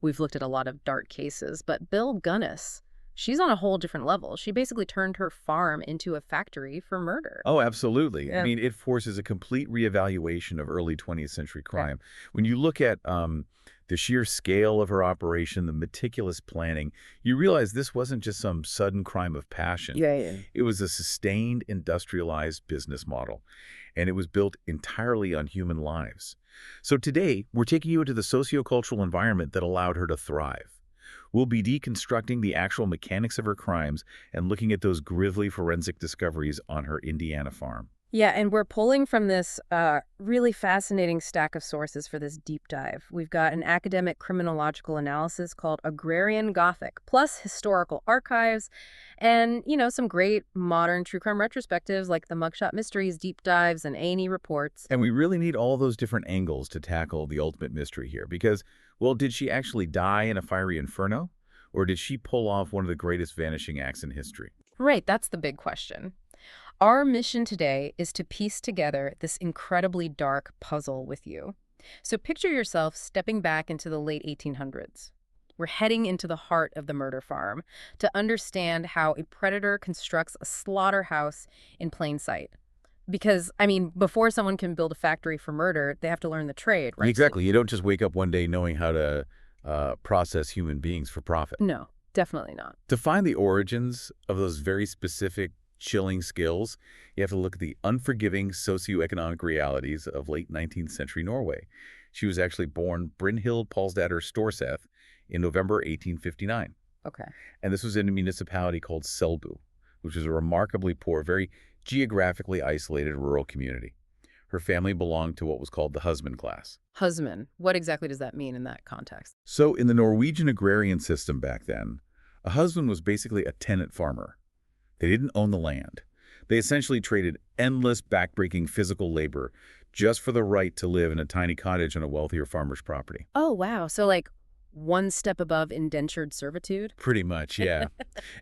we've looked at a lot of dark cases, but Belle Gunness, she's on a whole different level. She basically turned her farm into a factory for murder. Oh, absolutely. I Yeah. mean, it forces a complete reevaluation of early 20th century Yeah. crime. When you look at the sheer scale of her operation, the meticulous planning, you realize this wasn't just some sudden crime of passion. Yeah. It was a sustained, industrialized business model, and it was built entirely on human lives. So today, we're taking you into the sociocultural environment that allowed her to thrive. We'll be deconstructing the actual mechanics of her crimes and looking at those grisly forensic discoveries on her Indiana farm. Yeah, and we're pulling from this really fascinating stack of sources for this deep dive. We've got an academic criminological analysis called Agrarian Gothic, plus historical archives, and, some great modern true crime retrospectives like the Mugshot Mysteries, deep dives, and A&E reports. And we really need all those different angles to tackle the ultimate mystery here because, well, did she actually die in a fiery inferno? Or did she pull off one of the greatest vanishing acts in history? Right, that's the big question. Our mission today is to piece together this incredibly dark puzzle with you. So picture yourself stepping back into the late 1800s. We're heading into the heart of the murder farm to understand how a predator constructs a slaughterhouse in plain sight. Because, before someone can build a factory for murder, they have to learn the trade, right? Exactly. You don't just wake up one day knowing how to process human beings for profit. No, definitely not. To find the origins of those very specific, chilling skills, you have to look at the unforgiving socioeconomic realities of late 19th century Norway. She was actually born Brynhild Paulsdatter Storseth in November 1859. Okay. And this was in a municipality called Selbu, which was a remarkably poor, very geographically isolated rural community. Her family belonged to what was called the husband class. Husband. What exactly does that mean in that context? So in the Norwegian agrarian system back then, a husband was basically a tenant farmer. They didn't own the land. They essentially traded endless backbreaking physical labor just for the right to live in a tiny cottage on a wealthier farmer's property. Oh, wow. So like one step above indentured servitude? Pretty much, yeah.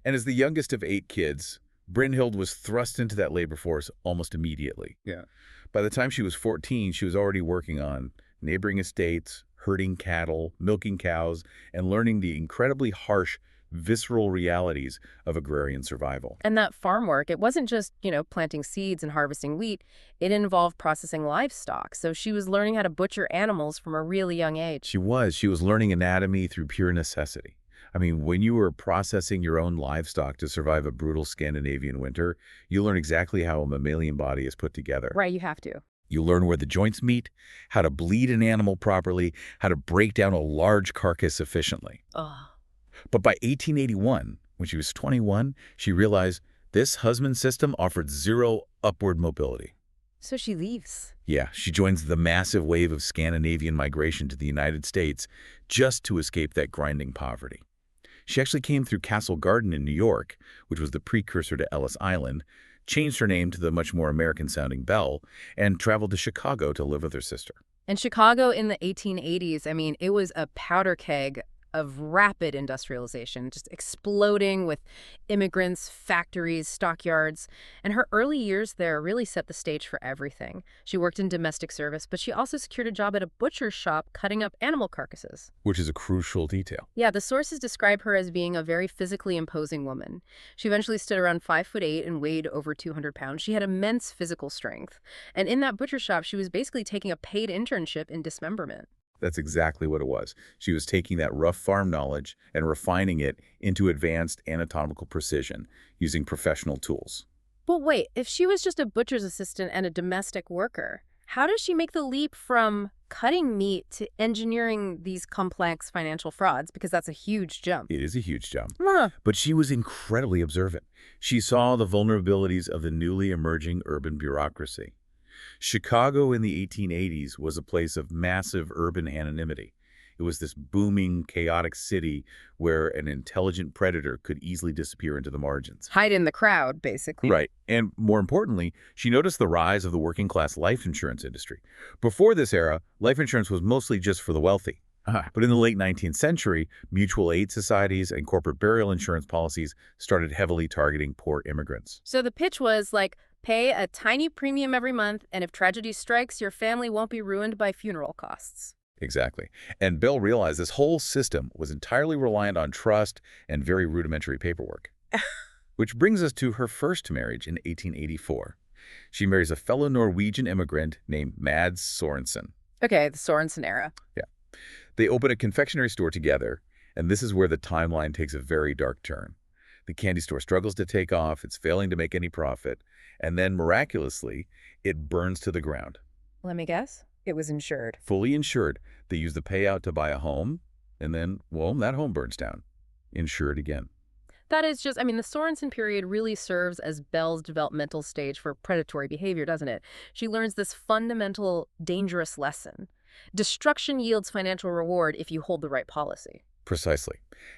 And as the youngest of 8 kids, Brynhild was thrust into that labor force almost immediately. Yeah. By the time she was 14, she was already working on neighboring estates, herding cattle, milking cows, and learning the incredibly harsh, visceral realities of agrarian survival. And that farm work, it wasn't just, planting seeds and harvesting wheat. It involved processing livestock. So she was learning how to butcher animals from a really young age. She was learning anatomy through pure necessity. I mean, when you were processing your own livestock to survive a brutal Scandinavian winter, you learn exactly how a mammalian body is put together. Right, you have to. You learn where the joints meet, how to bleed an animal properly, how to break down a large carcass efficiently. Oh. But by 1881, when she was 21, she realized this husband system offered zero upward mobility. So she leaves. Yeah, she joins the massive wave of Scandinavian migration to the United States just to escape that grinding poverty. She actually came through Castle Garden in New York, which was the precursor to Ellis Island, changed her name to the much more American-sounding Belle, and traveled to Chicago to live with her sister. And Chicago in the 1880s, it was a powder keg of rapid industrialization, just exploding with immigrants, factories, stockyards. And her early years there really set the stage for everything. She worked in domestic service, but she also secured a job at a butcher's shop cutting up animal carcasses. Which is a crucial detail. Yeah, the sources describe her as being a very physically imposing woman. She eventually stood around 5'8" and weighed over 200 pounds. She had immense physical strength. And in that butcher shop, she was basically taking a paid internship in dismemberment. That's exactly what it was. She was taking that rough farm knowledge and refining it into advanced anatomical precision using professional tools. But wait, if she was just a butcher's assistant and a domestic worker, how does she make the leap from cutting meat to engineering these complex financial frauds? Because that's a huge jump. It is a huge jump. Huh. But she was incredibly observant. She saw the vulnerabilities of the newly emerging urban bureaucracy. Chicago in the 1880s was a place of massive urban anonymity. It was this booming, chaotic city where an intelligent predator could easily disappear into the margins. Hide in the crowd, basically. Right. And more importantly, she noticed the rise of the working-class life insurance industry. Before this era, life insurance was mostly just for the wealthy. But in the late 19th century, mutual aid societies and corporate burial insurance policies started heavily targeting poor immigrants. So the pitch was like, pay a tiny premium every month, and if tragedy strikes, your family won't be ruined by funeral costs. Exactly. And Belle realized this whole system was entirely reliant on trust and very rudimentary paperwork. Which brings us to her first marriage in 1884. She marries a fellow Norwegian immigrant named Mads Sorensen. Okay, the Sorensen era. Yeah. They open a confectionery store together, and this is where the timeline takes a very dark turn. The candy store struggles to take off, it's failing to make any profit, and then, miraculously, it burns to the ground. Let me guess. It was insured. Fully insured, they use the payout to buy a home, and then, well, that home burns down. Insured again. That is just, I mean, the Sorensen period really serves as Belle's developmental stage for predatory behavior, doesn't it? She learns this fundamental, dangerous lesson. Destruction yields financial reward if you hold the right policy. Precisely.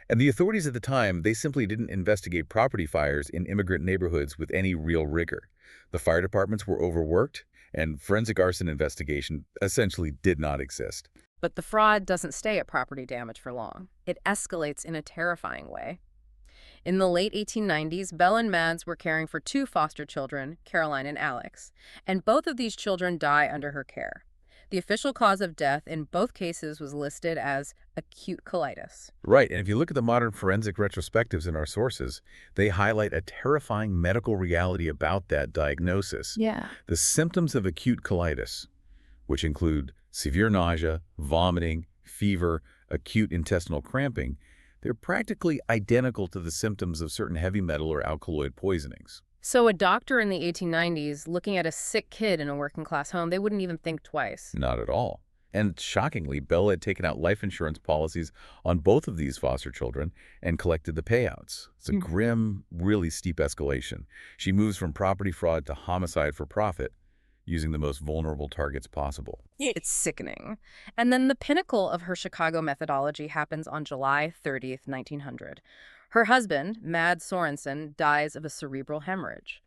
And the authorities at the time, they simply didn't investigate property fires in immigrant neighborhoods with any real rigor. The fire departments were overworked, and forensic arson investigation essentially did not exist. But the fraud doesn't stay at property damage for long. It escalates in a terrifying way. In the late 1890s, Belle and Mads were caring for two foster children, Caroline and Alex, and both of these children die under her care. The official cause of death in both cases was listed as acute colitis. Right, and if you look at the modern forensic retrospectives in our sources, they highlight a terrifying medical reality about that diagnosis. Yeah. The symptoms of acute colitis, which include severe nausea, vomiting, fever, acute intestinal cramping, they're practically identical to the symptoms of certain heavy metal or alkaloid poisonings. So a doctor in the 1890s looking at a sick kid in a working-class home, they wouldn't even think twice. Not at all. And shockingly, Belle had taken out life insurance policies on both of these foster children and collected the payouts. It's a grim, really steep escalation. She moves from property fraud to homicide for profit, using the most vulnerable targets possible. It's sickening. And then the pinnacle of her Chicago methodology happens on July 30th, 1900. Her husband, Mads Sorensen, dies of a cerebral hemorrhage.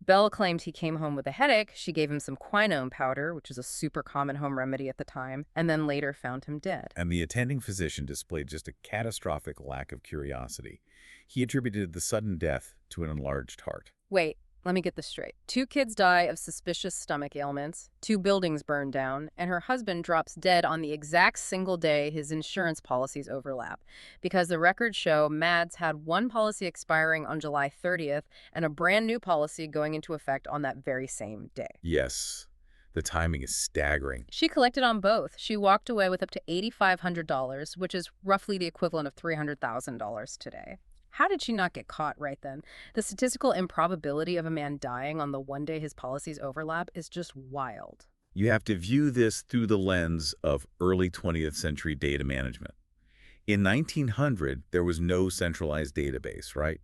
Belle claimed he came home with a headache. She gave him some quinine powder, which is a super common home remedy at the time, and then later found him dead. And the attending physician displayed just a catastrophic lack of curiosity. He attributed the sudden death to an enlarged heart. Wait, let me get this straight. 2 kids die of suspicious stomach ailments, 2 buildings burn down, and her husband drops dead on the exact single day his insurance policies overlap. Because the records show Mads had one policy expiring on July 30th and a brand new policy going into effect on that very same day. Yes, the timing is staggering. She collected on both. She walked away with up to $8,500, which is roughly the equivalent of $300,000 today. How did she not get caught right then? The statistical improbability of a man dying on the one day his policies overlap is just wild. You have to view this through the lens of early 20th century data management. In 1900, there was no centralized database, right?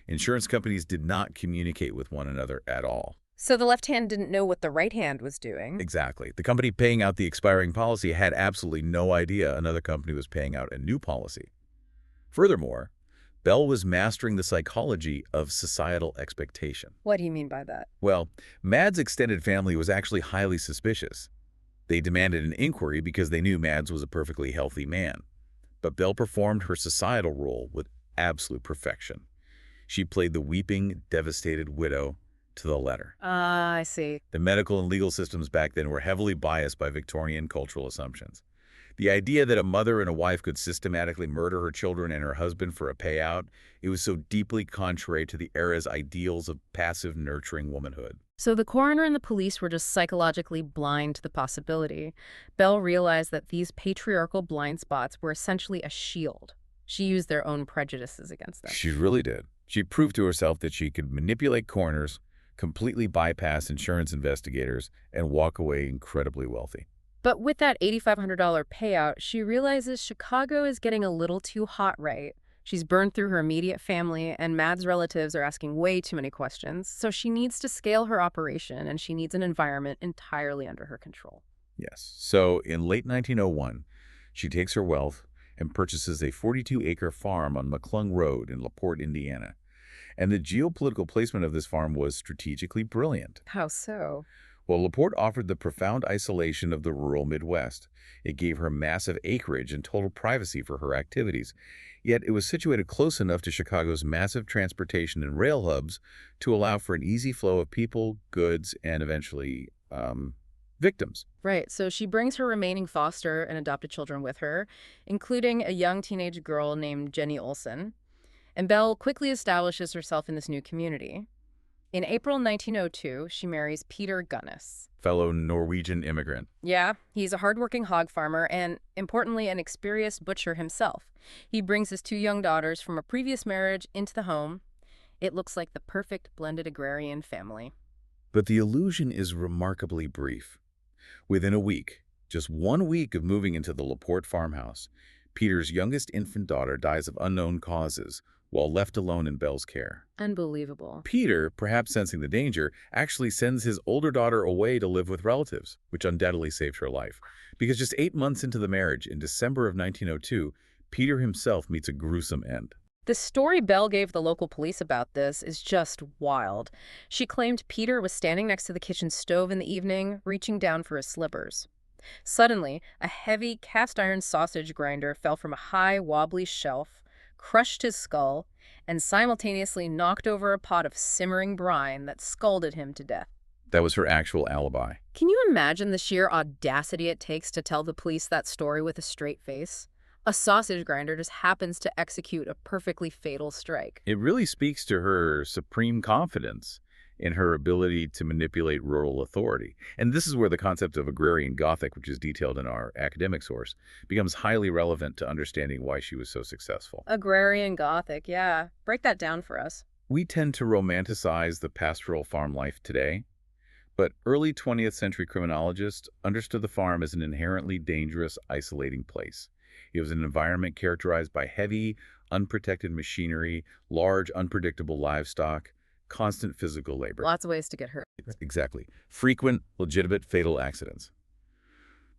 Insurance companies did not communicate with one another at all. So the left hand didn't know what the right hand was doing. Exactly. The company paying out the expiring policy had absolutely no idea another company was paying out a new policy. Furthermore, Belle was mastering the psychology of societal expectation. What do you mean by that? Well, Mads' extended family was actually highly suspicious. They demanded an inquiry because they knew Mads was a perfectly healthy man. But Belle performed her societal role with absolute perfection. She played the weeping, devastated widow to the letter. I see. The medical and legal systems back then were heavily biased by Victorian cultural assumptions. The idea that a mother and a wife could systematically murder her children and her husband for a payout, it was so deeply contrary to the era's ideals of passive, nurturing womanhood. So the coroner and the police were just psychologically blind to the possibility. Belle realized that these patriarchal blind spots were essentially a shield. She used their own prejudices against them. She really did. She proved to herself that she could manipulate coroners, completely bypass insurance investigators, and walk away incredibly wealthy. But with that $8,500 payout, she realizes Chicago is getting a little too hot, right? She's burned through her immediate family, and Mads' relatives are asking way too many questions. So she needs to scale her operation, and she needs an environment entirely under her control. Yes. So in late 1901, she takes her wealth and purchases a 42-acre farm on McClung Road in Porte, Indiana. And the geopolitical placement of this farm was strategically brilliant. How so? Well, LaPorte offered the profound isolation of the rural Midwest. It gave her massive acreage and total privacy for her activities. Yet it was situated close enough to Chicago's massive transportation and rail hubs to allow for an easy flow of people, goods, and eventually, Victims. Right, so she brings her remaining foster and adopted children with her, including a young teenage girl named Jenny Olsen. And Belle quickly establishes herself in this new community. In April 1902, she marries Peter Gunness. Fellow Norwegian immigrant. Yeah, he's a hardworking hog farmer and, importantly, an experienced butcher himself. He brings his two young daughters from a previous marriage into the home. It looks like the perfect blended agrarian family. But the illusion is remarkably brief. Within a week, just 1 week of moving into the Laporte farmhouse, Peter's youngest infant daughter dies of unknown causes while left alone in Belle's care. Unbelievable. Peter, perhaps sensing the danger, actually sends his older daughter away to live with relatives, which undoubtedly saved her life. Because just 8 months into the marriage, in December of 1902, Peter himself meets a gruesome end. The story Belle gave the local police about this is just wild. She claimed Peter was standing next to the kitchen stove in the evening, reaching down for his slippers. Suddenly, a heavy cast-iron sausage grinder fell from a high, wobbly shelf, crushed his skull, and simultaneously knocked over a pot of simmering brine that scalded him to death. That was her actual alibi. Can you imagine the sheer audacity it takes to tell the police that story with a straight face? A sausage grinder just happens to execute a perfectly fatal strike. It really speaks to her supreme confidence in her ability to manipulate rural authority. And this is where the concept of agrarian Gothic, which is detailed in our academic source, becomes highly relevant to understanding why she was so successful. Agrarian Gothic, yeah. Break that down for us. We tend to romanticize the pastoral farm life today, but early 20th century criminologists understood the farm as an inherently dangerous, isolating place. It was an environment characterized by heavy, unprotected machinery, large, unpredictable livestock, constant physical labor. Lots of ways to get hurt. Exactly. Frequent, legitimate, fatal accidents.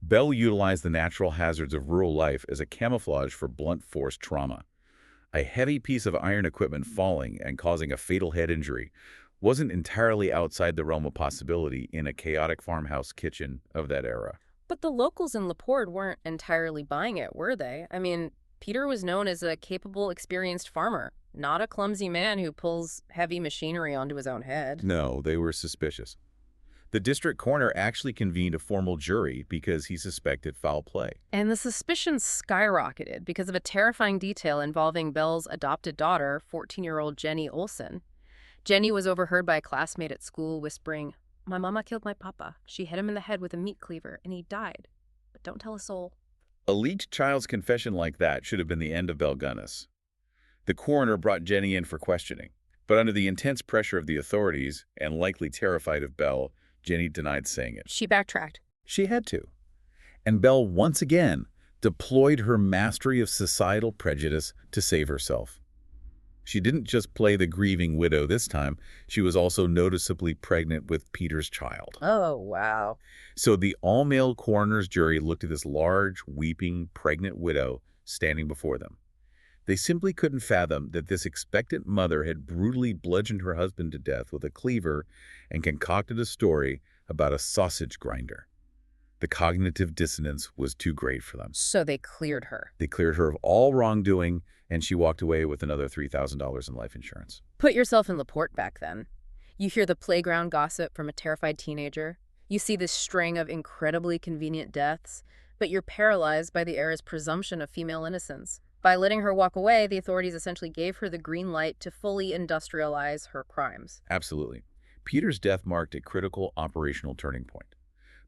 Belle utilized the natural hazards of rural life as a camouflage for blunt force trauma. A heavy piece of iron equipment falling and causing a fatal head injury wasn't entirely outside the realm of possibility in a chaotic farmhouse kitchen of that era. But the locals in Laporte weren't entirely buying it, were they? I mean, Peter was known as a capable, experienced farmer, not a clumsy man who pulls heavy machinery onto his own head. No, they were suspicious. The district coroner actually convened a formal jury because he suspected foul play. And the suspicions skyrocketed because of a terrifying detail involving Belle's adopted daughter, 14-year-old Jenny Olsen. Jenny was overheard by a classmate at school whispering, "My mama killed my papa. She hit him in the head with a meat cleaver, and he died. But don't tell a soul." A leaked child's confession like that should have been the end of Belle Gunness. The coroner brought Jenny in for questioning, but under the intense pressure of the authorities, and likely terrified of Belle, Jenny denied saying it. She backtracked. She had to. And Belle once again deployed her mastery of societal prejudice to save herself. She didn't just play the grieving widow this time, she was also noticeably pregnant with Peter's child. Oh, wow. So the all-male coroner's jury looked at this large, weeping, pregnant widow standing before them. They simply couldn't fathom that this expectant mother had brutally bludgeoned her husband to death with a cleaver and concocted a story about a sausage grinder. The cognitive dissonance was too great for them. So they cleared her. They cleared her of all wrongdoing, and she walked away with another $3,000 in life insurance. Put yourself in Laporte back then. You hear the playground gossip from a terrified teenager. You see this string of incredibly convenient deaths, but you're paralyzed by the era's presumption of female innocence. By letting her walk away, the authorities essentially gave her the green light to fully industrialize her crimes. Absolutely. Peter's death marked a critical operational turning point.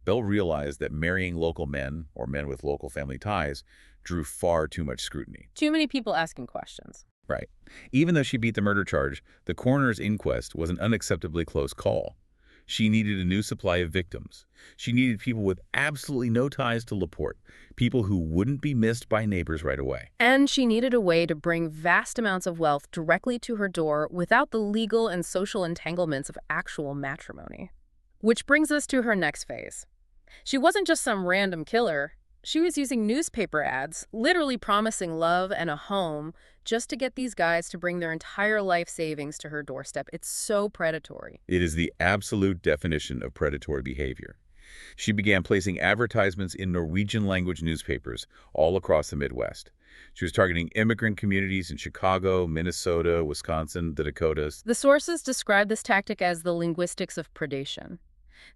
Belle realized that marrying local men, or men with local family ties, drew far too much scrutiny. Too many people asking questions. Right. Even though she beat the murder charge, the coroner's inquest was an unacceptably close call. She needed a new supply of victims. She needed people with absolutely no ties to Laporte, people who wouldn't be missed by neighbors right away. And she needed a way to bring vast amounts of wealth directly to her door without the legal and social entanglements of actual matrimony. Which brings us to her next phase. She wasn't just some random killer. She was using newspaper ads, literally promising love and a home, just to get these guys to bring their entire life savings to her doorstep. It's so predatory. It is the absolute definition of predatory behavior. She began placing advertisements in Norwegian-language newspapers all across the Midwest. She was targeting immigrant communities in Chicago, Minnesota, Wisconsin, the Dakotas. The sources describe this tactic as the linguistics of predation.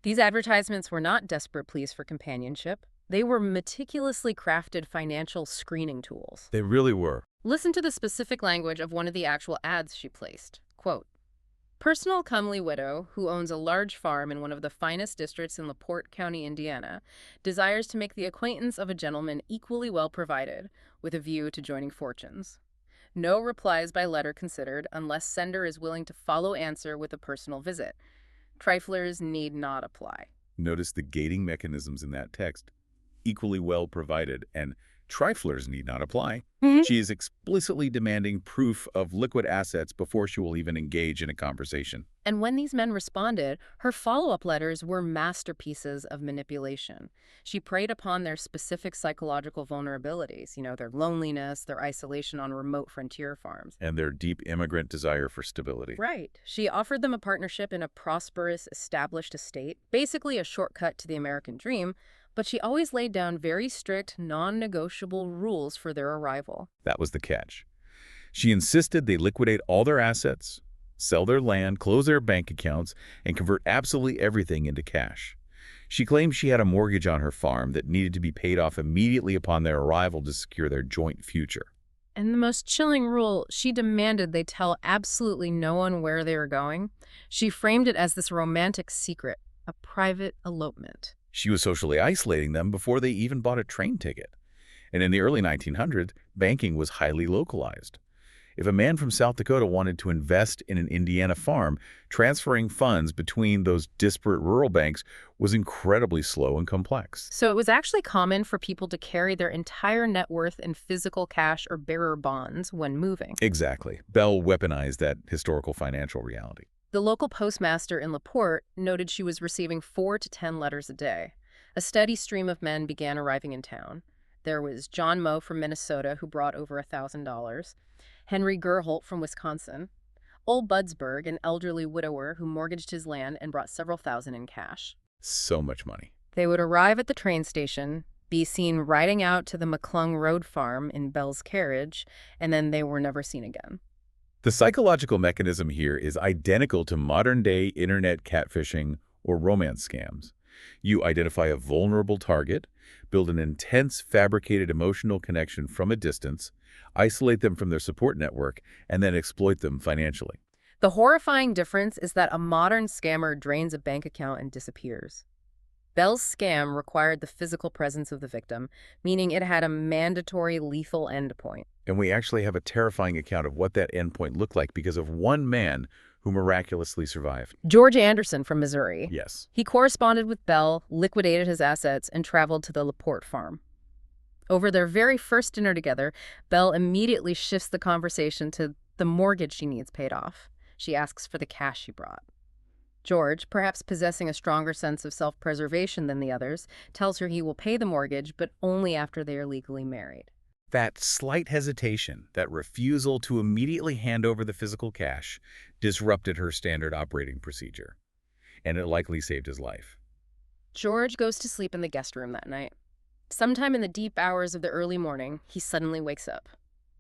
These advertisements were not desperate pleas for companionship. They were meticulously crafted financial screening tools. They really were. Listen to the specific language of one of the actual ads she placed. Quote, "Personal comely widow who owns a large farm in one of the finest districts in LaPorte County, Indiana, desires to make the acquaintance of a gentleman equally well provided, with a view to joining fortunes. No replies by letter considered unless sender is willing to follow answer with a personal visit. Triflers need not apply." Notice the gating mechanisms in that text. Equally well provided and triflers need not apply. She is explicitly demanding proof of liquid assets before she will even engage in a conversation. And when these men responded, her follow-up letters were masterpieces of manipulation. She preyed upon their specific psychological vulnerabilities, their loneliness, their isolation on remote frontier farms. And their deep immigrant desire for stability. Right. She offered them a partnership in a prosperous, established estate, basically a shortcut to the American dream, but she always laid down very strict, non-negotiable rules for their arrival. That was the catch. She insisted they liquidate all their assets, sell their land, close their bank accounts, and convert absolutely everything into cash. She claimed she had a mortgage on her farm that needed to be paid off immediately upon their arrival to secure their joint future. And the most chilling rule, she demanded they tell absolutely no one where they were going. She framed it as this romantic secret, a private elopement. She was socially isolating them before they even bought a train ticket. And in the early 1900s, banking was highly localized. If a man from South Dakota wanted to invest in an Indiana farm, transferring funds between those disparate rural banks was incredibly slow and complex. So it was actually common for people to carry their entire net worth in physical cash or bearer bonds when moving. Exactly. Belle weaponized that historical financial reality. The local postmaster in LaPorte noted she was receiving 4 to 10 letters a day. A steady stream of men began arriving in town. There was John Moe from Minnesota, who brought over $1,000, Henry Gerholt from Wisconsin, Old Budsberg, an elderly widower who mortgaged his land and brought several thousand in cash. So much money. They would arrive at the train station, be seen riding out to the McClung Road farm in Belle's carriage, and then they were never seen again. The psychological mechanism here is identical to modern-day internet catfishing or romance scams. You identify a vulnerable target, build an intense, fabricated emotional connection from a distance, isolate them from their support network, and then exploit them financially. The horrifying difference is that a modern scammer drains a bank account and disappears. Belle's scam required the physical presence of the victim, meaning it had a mandatory lethal endpoint. And we actually have a terrifying account of what that endpoint looked like because of one man who miraculously survived. George Anderson from Missouri. Yes. He corresponded with Belle, liquidated his assets, and traveled to the LaPorte farm. Over their very first dinner together, Belle immediately shifts the conversation to the mortgage she needs paid off. She asks for the cash she brought. George, perhaps possessing a stronger sense of self-preservation than the others, tells her he will pay the mortgage, but only after they are legally married. That slight hesitation, that refusal to immediately hand over the physical cash, disrupted her standard operating procedure, and it likely saved his life. George goes to sleep in the guest room that night. Sometime in the deep hours of the early morning, he suddenly wakes up.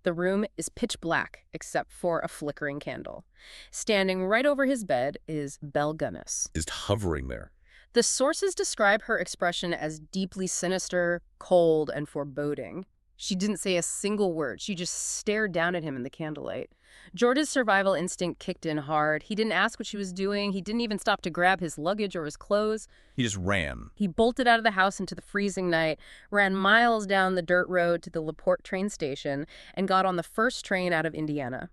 The room is pitch black except for a flickering candle. Standing right over his bed is Belle Gunness. Just hovering there. The sources describe her expression as deeply sinister, cold, and foreboding. She didn't say a single word. She just stared down at him in the candlelight. George's survival instinct kicked in hard. He didn't ask what she was doing. He didn't even stop to grab his luggage or his clothes. He just ran. He bolted out of the house into the freezing night, ran miles down the dirt road to the LaPorte train station, and got on the first train out of Indiana.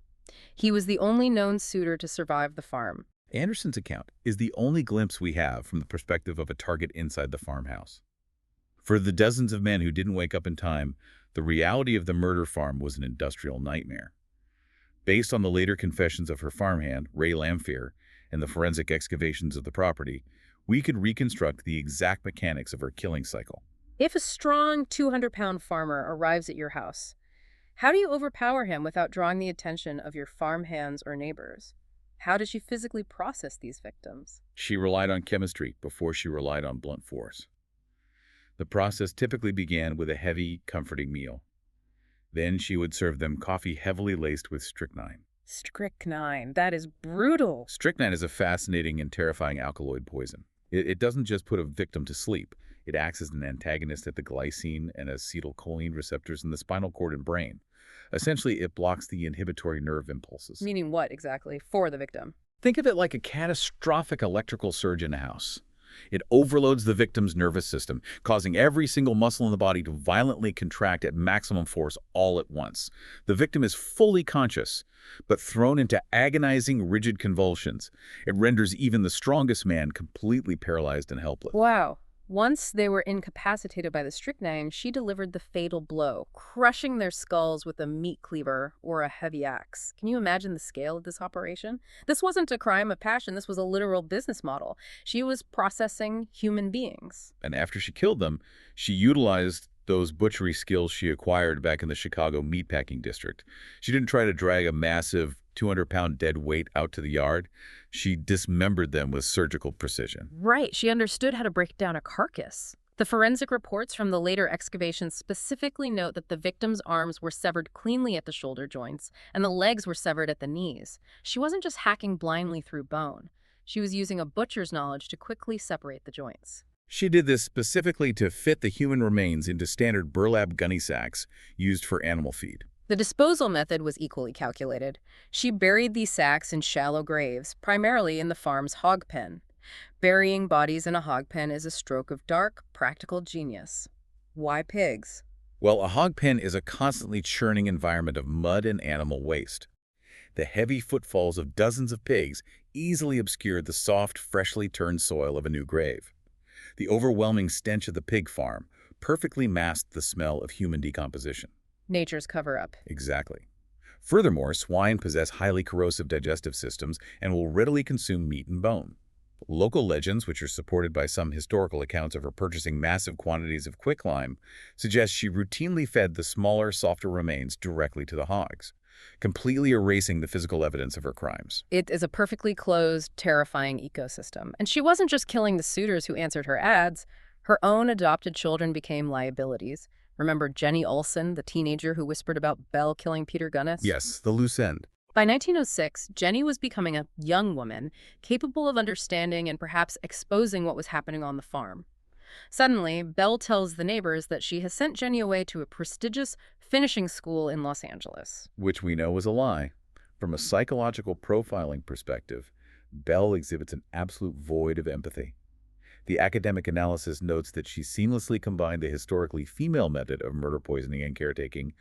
He was the only known suitor to survive the farm. Anderson's account is the only glimpse we have from the perspective of a target inside the farmhouse. For the dozens of men who didn't wake up in time, the reality of the murder farm was an industrial nightmare. Based on the later confessions of her farmhand, Ray Lamphere, and the forensic excavations of the property, we could reconstruct the exact mechanics of her killing cycle. If a strong 200-pound farmer arrives at your house, how do you overpower him without drawing the attention of your farmhands or neighbors? How did she physically process these victims? She relied on chemistry before she relied on blunt force. The process typically began with a heavy, comforting meal. Then she would serve them coffee heavily laced with strychnine. Strychnine, that is brutal. Strychnine is a fascinating and terrifying alkaloid poison. It doesn't just put a victim to sleep. It acts as an antagonist at the glycine and acetylcholine receptors in the spinal cord and brain. Essentially, it blocks the inhibitory nerve impulses. Meaning what exactly for the victim? Think of it like a catastrophic electrical surge in a house. It overloads the victim's nervous system, causing every single muscle in the body to violently contract at maximum force all at once. The victim is fully conscious, but thrown into agonizing, rigid convulsions. It renders even the strongest man completely paralyzed and helpless. Wow. Once they were incapacitated by the strychnine, she delivered the fatal blow, crushing their skulls with a meat cleaver or a heavy axe. Can you imagine the scale of this operation? This wasn't a crime of passion. This was a literal business model. She was processing human beings. And after she killed them, she utilized those butchery skills she acquired back in the Chicago meatpacking district. She didn't try to drag a massive 200-pound dead weight out to the yard. She dismembered them with surgical precision. Right. She understood how to break down a carcass. The forensic reports from the later excavations specifically note that the victim's arms were severed cleanly at the shoulder joints, and the legs were severed at the knees. She wasn't just hacking blindly through bone. She was using a butcher's knowledge to quickly separate the joints. She did this specifically to fit the human remains into standard burlap gunny sacks used for animal feed. The disposal method was equally calculated. She buried these sacks in shallow graves, primarily in the farm's hog pen. Burying bodies in a hog pen is a stroke of dark, practical genius. Why pigs? Well, a hog pen is a constantly churning environment of mud and animal waste. The heavy footfalls of dozens of pigs easily obscured the soft, freshly turned soil of a new grave. The overwhelming stench of the pig farm perfectly masked the smell of human decomposition. Nature's cover-up. Exactly. Furthermore, swine possess highly corrosive digestive systems and will readily consume meat and bone. Local legends, which are supported by some historical accounts of her purchasing massive quantities of quicklime, suggest she routinely fed the smaller, softer remains directly to the hogs, completely erasing the physical evidence of her crimes. It is a perfectly closed, terrifying ecosystem. And she wasn't just killing the suitors who answered her ads. Her own adopted children became liabilities. Remember Jenny Olsen, the teenager who whispered about Belle killing Peter Gunness? Yes, the loose end. By 1906, Jenny was becoming a young woman, capable of understanding and perhaps exposing what was happening on the farm. Suddenly, Belle tells the neighbors that she has sent Jenny away to a prestigious finishing school in Los Angeles. Which we know was a lie. From a psychological profiling perspective, Belle exhibits an absolute void of empathy. The academic analysis notes that she seamlessly combined the historically female method of murder, poisoning, and caretaking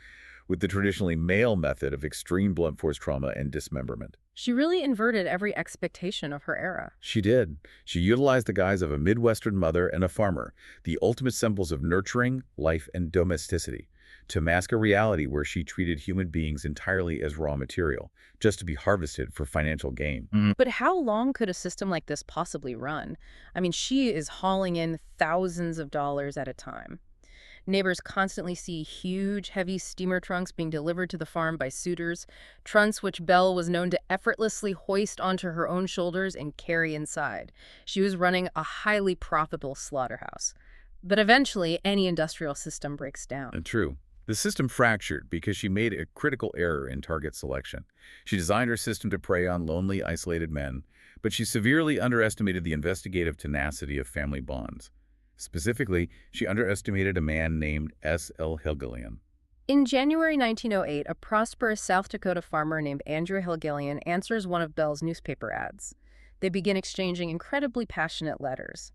with the traditionally male method of extreme blunt force trauma and dismemberment. She really inverted every expectation of her era. She did. She utilized the guise of a Midwestern mother and a farmer, the ultimate symbols of nurturing, life, and domesticity, to mask a reality where she treated human beings entirely as raw material, just to be harvested for financial gain. But how long could a system like this possibly run? I mean, she is hauling in thousands of dollars at a time. Neighbors constantly see huge, heavy steamer trunks being delivered to the farm by suitors, trunks which Belle was known to effortlessly hoist onto her own shoulders and carry inside. She was running a highly profitable slaughterhouse. But eventually, any industrial system breaks down. And true. The system fractured because she made a critical error in target selection. She designed her system to prey on lonely, isolated men, but she severely underestimated the investigative tenacity of family bonds. Specifically, she underestimated a man named S.L. Helgelian. In January 1908, a prosperous South Dakota farmer named Andrew Helgelian answers one of Belle's newspaper ads. They begin exchanging incredibly passionate letters.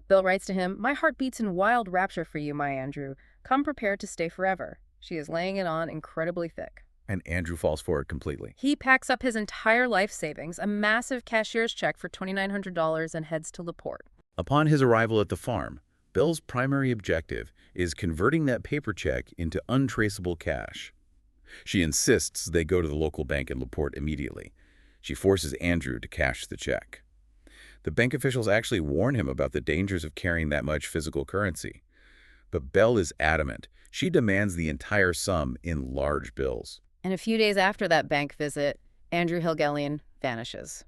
Belle writes to him, "My heart beats in wild rapture for you, my Andrew. Come prepared to stay forever." She is laying it on incredibly thick. And Andrew falls for it completely. He packs up his entire life savings, a massive cashier's check for $2,900, and heads to LaPorte. Upon his arrival at the farm, Belle's primary objective is converting that paper check into untraceable cash. She insists they go to the local bank in LaPorte immediately. She forces Andrew to cash the check. The bank officials actually warn him about the dangers of carrying that much physical currency. But Belle is adamant. She demands the entire sum in large bills. And a few days after that bank visit, Andrew Helgelian vanishes.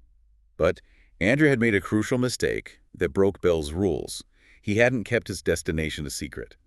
But Andrew had made a crucial mistake that broke Belle's rules. He hadn't kept his destination a secret.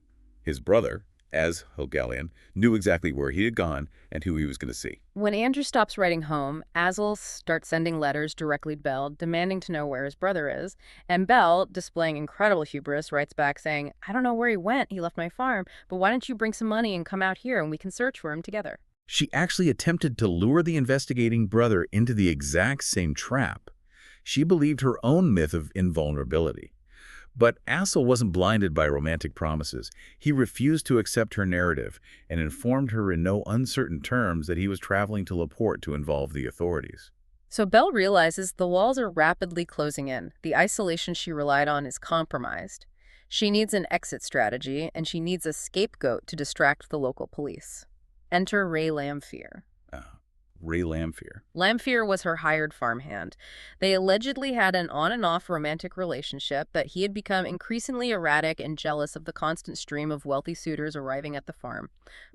His brother, as Helgelian, knew exactly where he had gone and who he was going to see. When Andrew stops writing home, Azel starts sending letters directly to Belle, demanding to know where his brother is. And Belle, displaying incredible hubris, writes back saying, "I don't know where he went. He left my farm. But why don't you bring some money and come out here and we can search for him together?" She actually attempted to lure the investigating brother into the exact same trap. She believed her own myth of invulnerability. But Assel wasn't blinded by romantic promises. He refused to accept her narrative and informed her in no uncertain terms that he was traveling to Laporte to involve the authorities. So Belle realizes the walls are rapidly closing in. The isolation she relied on is compromised. She needs an exit strategy, and she needs a scapegoat to distract the local police. Enter Ray Lamphere. Ray Lamphere. Lamphere was her hired farmhand. They allegedly had an on-and-off romantic relationship, but he had become increasingly erratic and jealous of the constant stream of wealthy suitors arriving at the farm.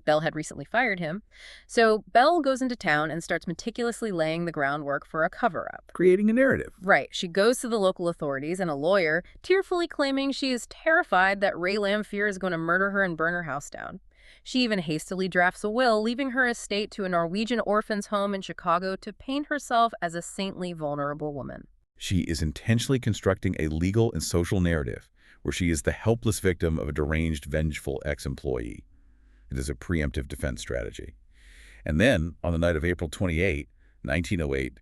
Belle had recently fired him. So Belle goes into town and starts meticulously laying the groundwork for a cover-up. Creating a narrative. Right. She goes to the local authorities and a lawyer, tearfully claiming she is terrified that Ray Lamphere is going to murder her and burn her house down. She even hastily drafts a will, leaving her estate to a Norwegian orphan's home in Chicago to paint herself as a saintly, vulnerable woman. She is intentionally constructing a legal and social narrative where she is the helpless victim of a deranged, vengeful ex-employee. It is a preemptive defense strategy. And then, on the night of April 28, 1908,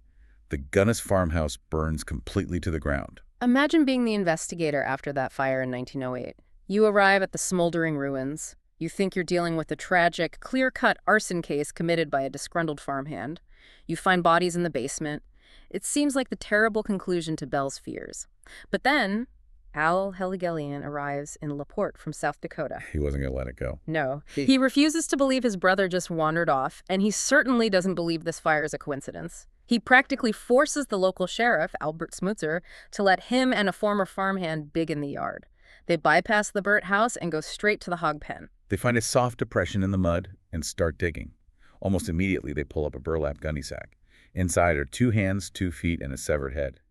the Gunness farmhouse burns completely to the ground. Imagine being the investigator after that fire in 1908. You arrive at the smoldering ruins. You think you're dealing with a tragic, clear-cut arson case committed by a disgruntled farmhand. You find bodies in the basement. It seems like the terrible conclusion to Belle's fears. But then, Al Helgelian arrives in Laporte from South Dakota. He wasn't going to let it go. No. He refuses to believe his brother just wandered off, and he certainly doesn't believe this fire is a coincidence. He practically forces the local sheriff, Albert Smutzer, to let him and a former farmhand dig in the yard. They bypass the burnt house and go straight to the hog pen. They find a soft depression in the mud and start digging. Almost immediately, they pull up a burlap gunny sack. Inside are 2 hands, 2 feet, and a severed head.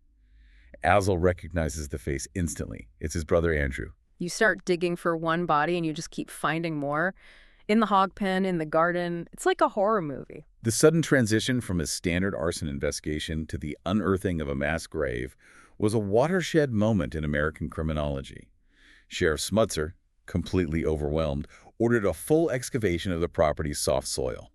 Azel recognizes the face instantly. It's his brother Andrew. You start digging for one body and you just keep finding more. In the hog pen, in the garden. It's like a horror movie. The sudden transition from a standard arson investigation to the unearthing of a mass grave was a watershed moment in American criminology. Sheriff Smutzer, completely overwhelmed, ordered a full excavation of the property's soft soil.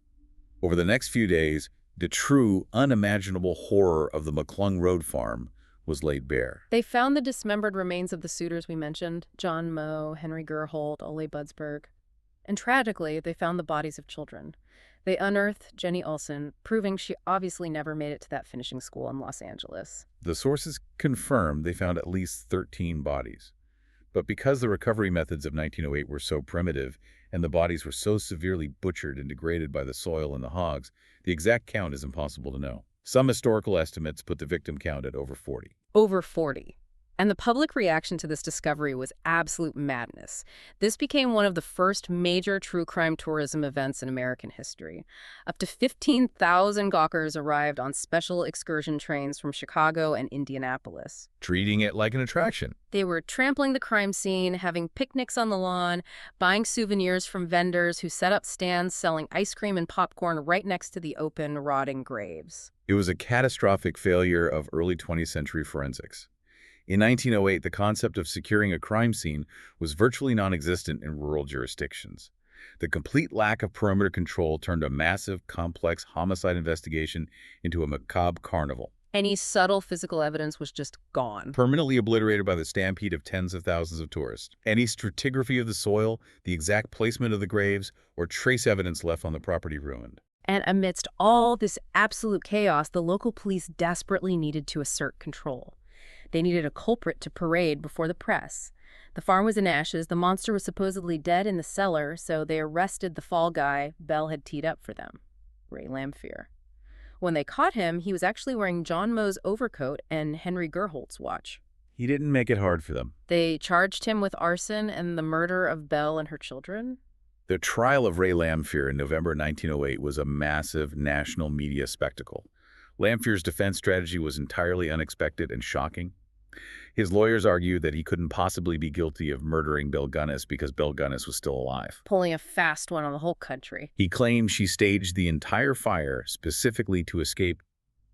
Over the next few days, the true, unimaginable horror of the McClung Road farm was laid bare. They found the dismembered remains of the suitors we mentioned, John Moe, Henry Gerhold, Ole Budsberg. And tragically, they found the bodies of children. They unearthed Jenny Olson, proving she obviously never made it to that finishing school in Los Angeles. The sources confirmed they found at least 13 bodies. But because the recovery methods of 1908 were so primitive and the bodies were so severely butchered and degraded by the soil and the hogs, the exact count is impossible to know. Some historical estimates put the victim count at over 40. Over 40. And the public reaction to this discovery was absolute madness. This became one of the first major true crime tourism events in American history. Up to 15,000 gawkers arrived on special excursion trains from Chicago and Indianapolis. Treating it like an attraction. They were trampling the crime scene, having picnics on the lawn, buying souvenirs from vendors who set up stands selling ice cream and popcorn right next to the open, rotting graves. It was a catastrophic failure of early 20th century forensics. In 1908, the concept of securing a crime scene was virtually non-existent in rural jurisdictions. The complete lack of perimeter control turned a massive, complex homicide investigation into a macabre carnival. Any subtle physical evidence was just gone. Permanently obliterated by the stampede of tens of thousands of tourists. Any stratigraphy of the soil, the exact placement of the graves, or trace evidence left on the property ruined. And amidst all this absolute chaos, the local police desperately needed to assert control. They needed a culprit to parade before the press. The farm was in ashes. The monster was supposedly dead in the cellar, so they arrested the fall guy Belle had teed up for them, Ray Lamphere. When they caught him, he was actually wearing John Moe's overcoat and Henry Gerhold's watch. He didn't make it hard for them. They charged him with arson and the murder of Belle and her children. The trial of Ray Lamphere in November 1908 was a massive national media spectacle. Lamphere's defense strategy was entirely unexpected and shocking. His lawyers argued that he couldn't possibly be guilty of murdering Belle Gunness because Belle Gunness was still alive. Pulling a fast one on the whole country. He claimed she staged the entire fire specifically to escape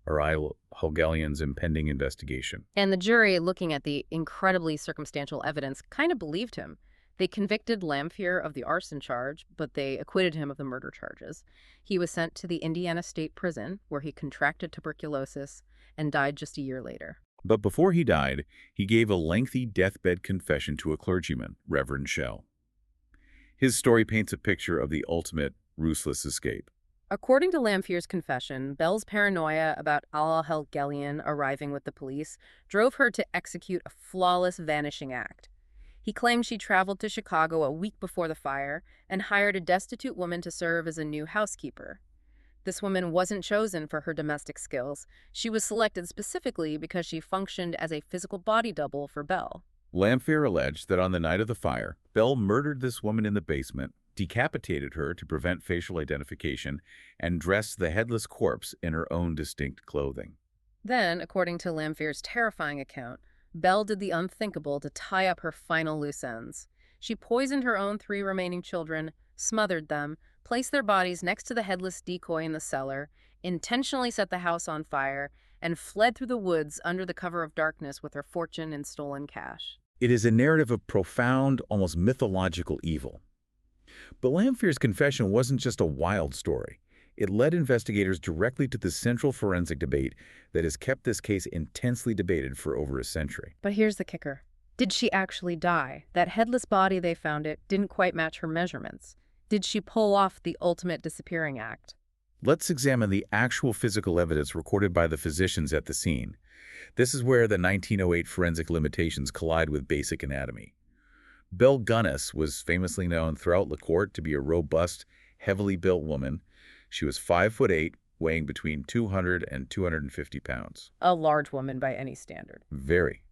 Ariel Hogellian's impending investigation. And the jury, looking at the incredibly circumstantial evidence, kind of believed him. They convicted Lamphere of the arson charge, but they acquitted him of the murder charges. He was sent to the Indiana State Prison, where he contracted tuberculosis and died just a year later. But before he died, he gave a lengthy deathbed confession to a clergyman, Reverend Shell. His story paints a picture of the ultimate ruthless escape. According to Lamphere's confession, Belle's paranoia about Al Helgelian arriving with the police drove her to execute a flawless vanishing act. He claimed she traveled to Chicago a week before the fire and hired a destitute woman to serve as a new housekeeper. This woman wasn't chosen for her domestic skills. She was selected specifically because she functioned as a physical body double for Belle. Lamphere alleged that on the night of the fire, Belle murdered this woman in the basement, decapitated her to prevent facial identification, and dressed the headless corpse in her own distinct clothing. Then, according to Lamphere's terrifying account, Belle did the unthinkable to tie up her final loose ends. She poisoned her own 3 remaining children, smothered them, placed their bodies next to the headless decoy in the cellar, intentionally set the house on fire, and fled through the woods under the cover of darkness with her fortune and stolen cash. It is a narrative of profound, almost mythological evil. But Lamphere's confession wasn't just a wild story. It led investigators directly to the central forensic debate that has kept this case intensely debated for over a century. But here's the kicker. Did she actually die? That headless body they found it didn't quite match her measurements. Did she pull off the ultimate disappearing act? Let's examine the actual physical evidence recorded by the physicians at the scene. This is where the 1908 forensic limitations collide with basic anatomy. Belle Gunness was famously known throughout La Court to be a robust, heavily built woman. She was 5'8", weighing between 200 and 250 pounds. A large woman by any standard. Very.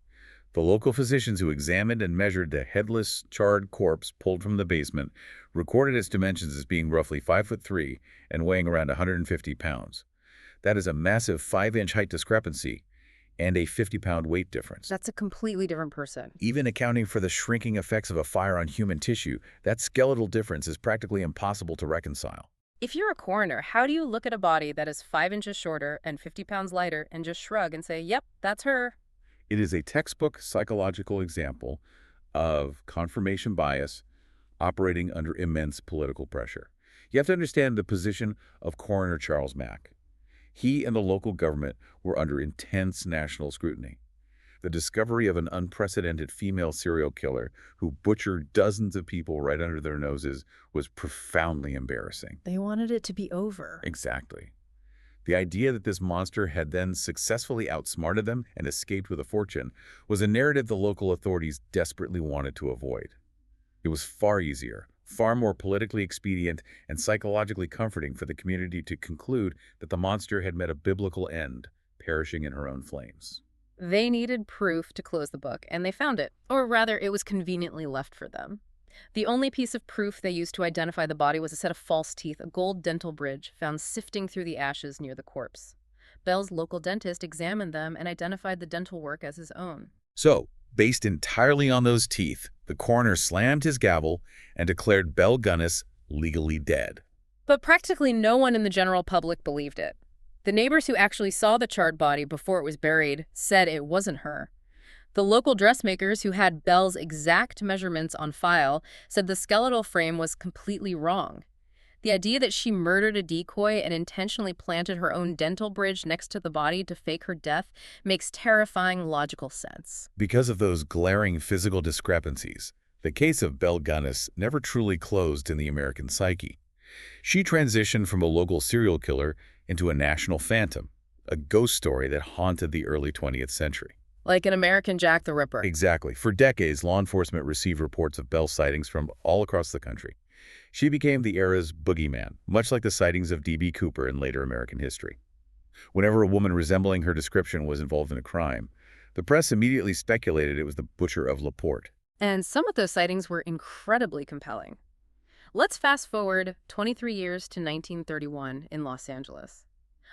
The local physicians who examined and measured the headless, charred corpse pulled from the basement recorded its dimensions as being roughly 5'3" and weighing around 150 pounds. That is a massive 5-inch height discrepancy and a 50-pound weight difference. That's a completely different person. Even accounting for the shrinking effects of a fire on human tissue, that skeletal difference is practically impossible to reconcile. If you're a coroner, how do you look at a body that is 5 inches shorter and 50 pounds lighter and just shrug and say, yep, that's her? It is a textbook psychological example of confirmation bias operating under immense political pressure. You have to understand the position of Coroner Charles Mack. He and the local government were under intense national scrutiny. The discovery of an unprecedented female serial killer who butchered dozens of people right under their noses was profoundly embarrassing. They wanted it to be over. Exactly. The idea that this monster had then successfully outsmarted them and escaped with a fortune was a narrative the local authorities desperately wanted to avoid. It was far easier, far more politically expedient, and psychologically comforting for the community to conclude that the monster had met a biblical end, perishing in her own flames. They needed proof to close the book, and they found it. Or rather, it was conveniently left for them. The only piece of proof they used to identify the body was a set of false teeth, a gold dental bridge, found sifting through the ashes near the corpse. Belle's local dentist examined them and identified the dental work as his own. So, based entirely on those teeth, the coroner slammed his gavel and declared Belle Gunness legally dead. But practically no one in the general public believed it. The neighbors who actually saw the charred body before it was buried said it wasn't her. The local dressmakers who had Belle's exact measurements on file said the skeletal frame was completely wrong. The idea that she murdered a decoy and intentionally planted her own dental bridge next to the body to fake her death makes terrifying logical sense. Because of those glaring physical discrepancies, the case of Belle Gunness never truly closed in the American psyche. She transitioned from a local serial killer into a national phantom, a ghost story that haunted the early 20th century. Like an American Jack the Ripper. Exactly. For decades, law enforcement received reports of Belle sightings from all across the country. She became the era's boogeyman, much like the sightings of D.B. Cooper in later American history. Whenever a woman resembling her description was involved in a crime, the press immediately speculated it was the butcher of La Porte. And some of those sightings were incredibly compelling. Let's fast forward 23 years to 1931 in Los Angeles.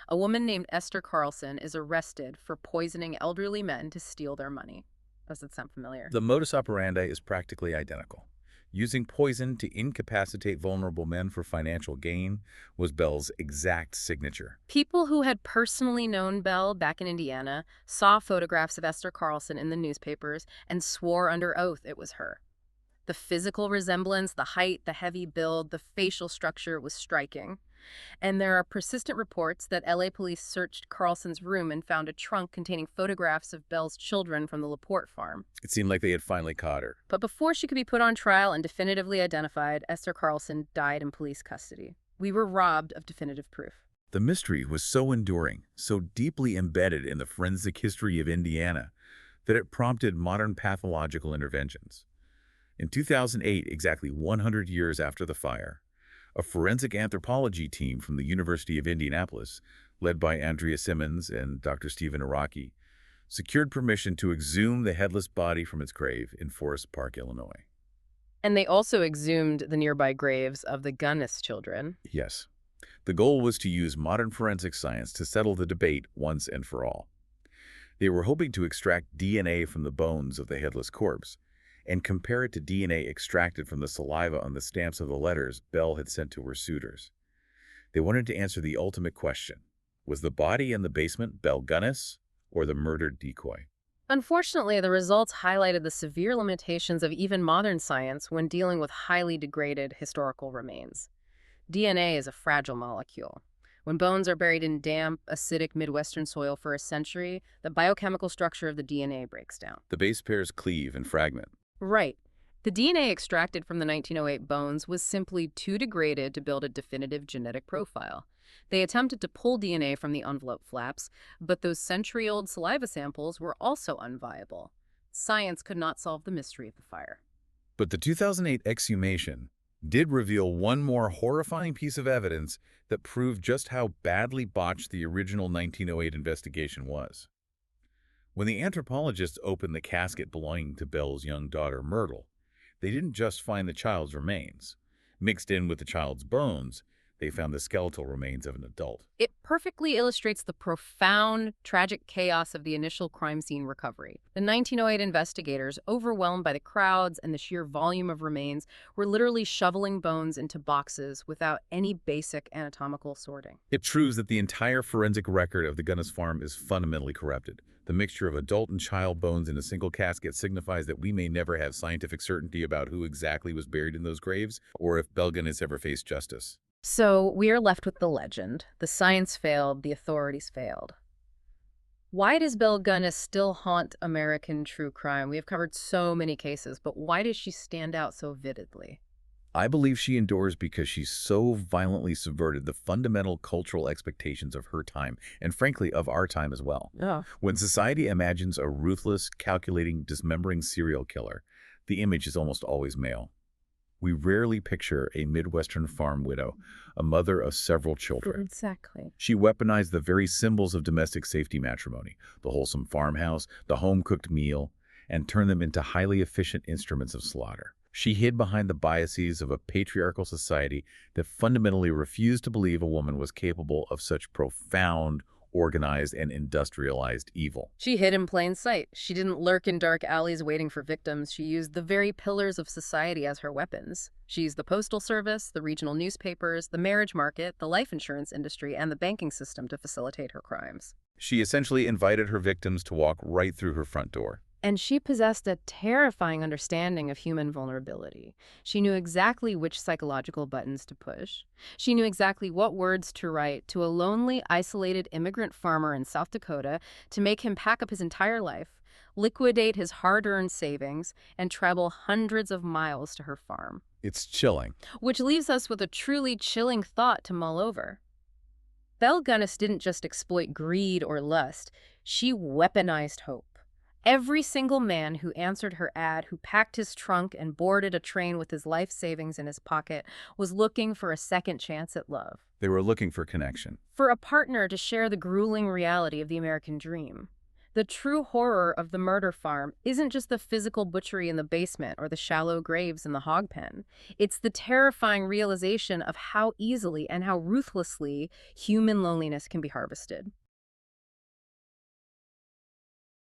A woman named Esther Carlson is arrested for poisoning elderly men to steal their money. Does that sound familiar? The modus operandi is practically identical. Using poison to incapacitate vulnerable men for financial gain was Belle's exact signature. People who had personally known Belle back in Indiana saw photographs of Esther Carlson in the newspapers and swore under oath it was her. The physical resemblance, the height, the heavy build, the facial structure was striking. And there are persistent reports that LA police searched Carlson's room and found a trunk containing photographs of Belle's children from the Laporte farm. It seemed like they had finally caught her. But before she could be put on trial and definitively identified, Esther Carlson died in police custody. We were robbed of definitive proof. The mystery was so enduring, so deeply embedded in the forensic history of Indiana, that it prompted modern pathological interventions. In 2008, exactly 100 years after the fire, a forensic anthropology team from the University of Indianapolis, led by Andrea Simmons and Dr. Stephen Araki, secured permission to exhume the headless body from its grave in Forest Park, Illinois. And they also exhumed the nearby graves of the Gunness children. Yes, the goal was to use modern forensic science to settle the debate once and for all. They were hoping to extract DNA from the bones of the headless corpse and compare it to DNA extracted from the saliva on the stamps of the letters Belle had sent to her suitors. They wanted to answer the ultimate question: was the body in the basement Belle Gunness or the murdered decoy? Unfortunately, the results highlighted the severe limitations of even modern science when dealing with highly degraded historical remains. DNA is a fragile molecule. When bones are buried in damp, acidic Midwestern soil for a century, the biochemical structure of the DNA breaks down. The base pairs cleave and fragment. Right. The DNA extracted from the 1908 bones was simply too degraded to build a definitive genetic profile. They attempted to pull DNA from the envelope flaps, but those century-old saliva samples were also unviable. Science could not solve the mystery of the fire. But the 2008 exhumation did reveal one more horrifying piece of evidence that proved just how badly botched the original 1908 investigation was. When the anthropologists opened the casket belonging to Belle's young daughter, Myrtle, they didn't just find the child's remains. Mixed in with the child's bones, they found the skeletal remains of an adult. It perfectly illustrates the profound, tragic chaos of the initial crime scene recovery. The 1908 investigators, overwhelmed by the crowds and the sheer volume of remains, were literally shoveling bones into boxes without any basic anatomical sorting. It proves that the entire forensic record of the Gunness farm is fundamentally corrupted. The mixture of adult and child bones in a single casket signifies that we may never have scientific certainty about who exactly was buried in those graves or if Belle Gunness ever faced justice. So we are left with the legend. The science failed, the authorities failed. Why does Belle Gunness still haunt American true crime? We have covered so many cases, but why does she stand out so vividly? I believe she endures because she so violently subverted the fundamental cultural expectations of her time, and frankly, of our time as well. Oh. When society imagines a ruthless, calculating, dismembering serial killer, the image is almost always male. We rarely picture a Midwestern farm widow, a mother of several children. Exactly. She weaponized the very symbols of domestic safety matrimony, the wholesome farmhouse, the home-cooked meal, and turned them into highly efficient instruments of slaughter. She hid behind the biases of a patriarchal society that fundamentally refused to believe a woman was capable of such profound, organized, and industrialized evil. She hid in plain sight. She didn't lurk in dark alleys waiting for victims. She used the very pillars of society as her weapons. She used the postal service, the regional newspapers, the marriage market, the life insurance industry, and the banking system to facilitate her crimes. She essentially invited her victims to walk right through her front door. And she possessed a terrifying understanding of human vulnerability. She knew exactly which psychological buttons to push. She knew exactly what words to write to a lonely, isolated immigrant farmer in South Dakota to make him pack up his entire life, liquidate his hard-earned savings, and travel hundreds of miles to her farm. It's chilling. Which leaves us with a truly chilling thought to mull over. Belle Gunness didn't just exploit greed or lust. She weaponized hope. Every single man who answered her ad, who packed his trunk and boarded a train with his life savings in his pocket, was looking for a second chance at love. They were looking for connection. For a partner to share the grueling reality of the American dream. The true horror of the murder farm isn't just the physical butchery in the basement or the shallow graves in the hog pen. It's the terrifying realization of how easily and how ruthlessly human loneliness can be harvested.